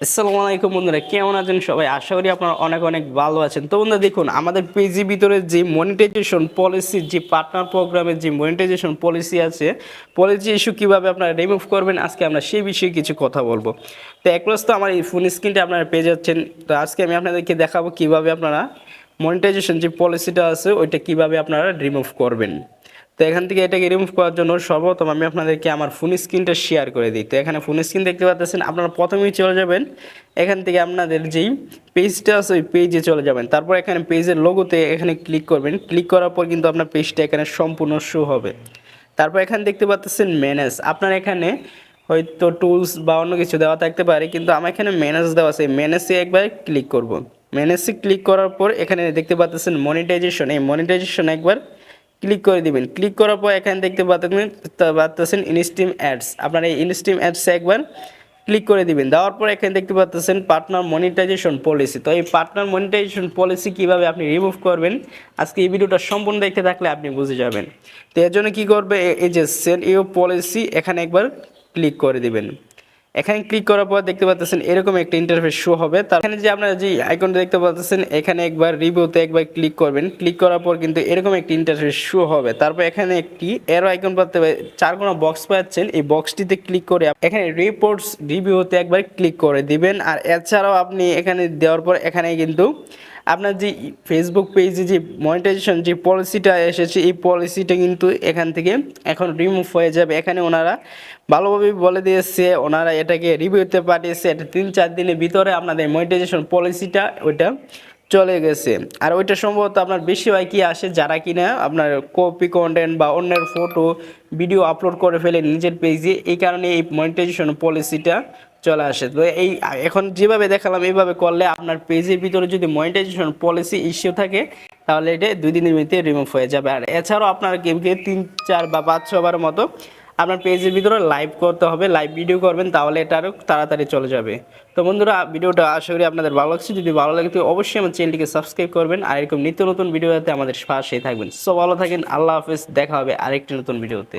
আসসালামু আলাইকুম বন্ধুরা, কেমন আছেন সবাই? আশা করি আপনারা অনেক অনেক ভালো আছেন। তো বন্ধুরা দেখুন, আমাদের পেজের ভিতরে যে মনিটাইজেশন পলিসি, যে পার্টনার প্রোগ্রামের যে মনিটাইজেশন পলিসি আছে, পলিসি ইস্যু কীভাবে আপনারা রিমুভ করবেন, আজকে আমরা সেই বিষয়ে কিছু কথা বলবো। তো একপ্লাস তো আমার এই ফোন স্ক্রিনটা আপনারা পেয়ে যাচ্ছেন। তো আজকে আমি আপনাদেরকে দেখাবো কীভাবে আপনারা মনিটাইজেশন যে পলিসিটা আছে ওইটা কীভাবে আপনারা রিমুভ করবেন। তো এখান থেকে এটাকে রিমুভ করার জন্য সর্বপ্রথম আমি আপনাদেরকে আমার ফোন স্ক্রিনটা শেয়ার করে দিই। তো এখানে ফোন স্ক্রিন দেখতে পাচ্ছেন, আপনারা প্রথমেই চলে যাবেন এখান থেকে আপনাদের যেই পেজটা আছে ওই পেজে চলে যাবেন। তারপর এখানে পেজের লোগোতে এখানে ক্লিক করবেন। ক্লিক করার পর কিন্তু আপনার পেজটা এখানে সম্পূর্ণ শো হবে। তারপর এখানে দেখতে পাচ্ছেন ম্যানেজ, আপনার এখানে হয়তো টুলস বা অন্য কিছু দেওয়া থাকতে পারে, কিন্তু আমার এখানে ম্যানেজ দেওয়া আছে। ম্যানেজে একবার ক্লিক করব। ম্যানেজে ক্লিক করার পর এখানে দেখতে পাচ্ছেন মনিটাইজেশন, এই মনিটাইজেশন একবার ক্লিক করে দিবেন। ক্লিক করার পর এখানে দেখতে পাচ্ছেন ইনস্ট্রিম অ্যাডস, আপনারা এই ইনস্ট্রিম অ্যাডসে একবার ক্লিক করে দিবেন। দেওয়ার পর এখানে দেখতে পাচ্ছেন পার্টনার মনিটাইজেশন পলিসি। তো এই পার্টনার মনিটাইজেশন পলিসি কীভাবে আপনি রিমুভ করবেন, আজকে এই ভিডিওটা সম্পূর্ণ দেখতে থাকলে আপনি বুঝে যাবেন। তো এর জন্য কী করবে, এই যে সেন্ড ইউ পলিসি এখানে একবার ক্লিক করে দিবেন। এখানে ক্লিক করার পর দেখতে পাচ্ছেন এরকম একটা ইন্টারফেস শো হবে। তার এখানে যে আপনারা যে আইকনটা দেখতে পাচ্ছেন এখানে একবার রিভিউতে একবার ক্লিক করবেন। ক্লিক করার পর কিন্তু এরকম একটি ইন্টারফেস শো হবে। তারপর এখানে একটি এরো আইকন পাতে চারকোনা বক্স পাচ্ছেন, এই বক্সটিতে ক্লিক করে এখানে রিপোর্টস রিভিউতে একবার ক্লিক করে দিবেন। আর এছাড়াও আপনি এখানে দেওয়ার পর এখানে কিন্তু আপনার যে ফেসবুক পেজে যে মনিটাইজেশন যে পলিসিটা এসেছে এই পলিসিটা কিন্তু এখান থেকে এখন রিমুভ হয়ে যাবে। এখানে ওনারা ভালোভাবে বলে দিয়েছে, ওনারা এটাকে রিভিউতে পাঠিয়েছে, এটা 3-4 দিনের ভিতরে আপনাদের মনিটাইজেশন পলিসিটা ওইটা চলে গেছে। আর ওইটা সম্ভবত আপনার বেশিরভাগ কি আসে যারা কিনা আপনার কপি কন্টেন্ট বা অন্যের ফটো ভিডিও আপলোড করে ফেলে নিজের পেজে, এই কারণে এই মনিটাইজেশন পলিসিটা চলে আসে। তো এই এখন যেভাবে দেখালাম এইভাবে করলে আপনার পেজের ভিতরে যদি মনিটাইজেশন পলিসি ইস্যু থাকে তাহলে এটা 2 দিনের মধ্যে রিমুভ হয়ে যাবে। আর এছাড়াও আপনার গেমকে 3-4 বা 5-6 বার মতো আপনার পেজের ভিতরে লাইভ করতে হবে, লাইভ ভিডিও করবেন, তাহলে এটা আরও তাড়াতাড়ি চলে যাবে। তো বন্ধুরা, ভিডিওটা আশা করি আপনাদের ভালো লাগছে। যদি ভালো লাগে তো অবশ্যই আমার চ্যানেলটিকে সাবস্ক্রাইব করবেন, আর এরকম নিত্য নতুন ভিডিওতে আমাদের পাশেই থাকবেন। সো ভালো থাকেন, আল্লাহ হাফেজ, দেখা হবে আরেকটি নতুন ভিডিওতে।